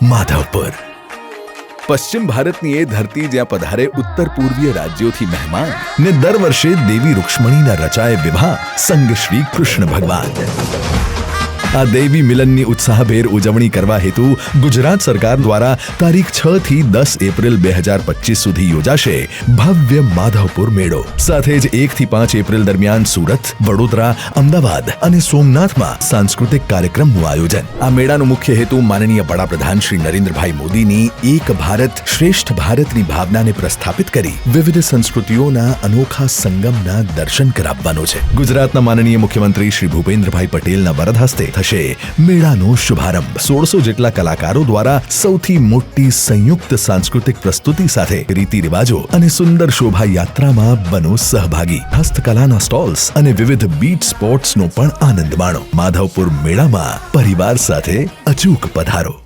માધવપુર. પશ્ચિમ ભારતની એ ધરતી જ્યાં પધારે ઉત્તર પૂર્વીય રાજ્યોથી મહેમાન ને દર વર્ષે દેવી રૂક્ષ્મણીના રચાય વિવાહ સંગ શ્રી કૃષ્ણ ભગવાન. આ દેવી મિલનની ઉત્સાહભેર ઉજવણી કરવા હેતુ ગુજરાત સરકાર દ્વારા તારીખ 6 થી 10 એપ્રિલ 2025 સુધી યોજાશે ભવ્ય માધવપુર મેળો. સાથે જ 1 થી 5 એપ્રિલ દરમિયાન સુરત, વડોદરા, અમદાવાદ અને સોમનાથમાં સાંસ્કૃતિક કાર્યક્રમનું આયોજન. આ મેળાનો મુખ્ય હેતુ માનનીય વડાપ્રધાન શ્રી નરેન્દ્રભાઈ મોદીની એક ભારત શ્રેષ્ઠ ભારતની ભાવનાને પ્રસ્થાપિત કરી વિવિધ સંસ્કૃતિઓના અનોખા સંગમના દર્શન કરાવવાનો છે. ગુજરાતના માનનીય મુખ્યમંત્રી શ્રી ભૂપેન્દ્રભાઈ પટેલના વરદ હસ્તે થશે મેળાનો શુભારંભ. 1600 જેટલા કલાકારો દ્વારા સૌથી મોટી સંયુક્ત સાંસ્કૃતિક પ્રસ્તુતિ સાથે રીતિ રિવાજો અને સુંદર શોભાયાત્રામાં બનો સહભાગી. હસ્તકલાના સ્ટોલ્સ અને વિવિધ બીચ સ્પોર્ટ્સનો પણ આનંદ માણો. માધવપુર મેળામાં પરિવાર સાથે અચૂક પધારો.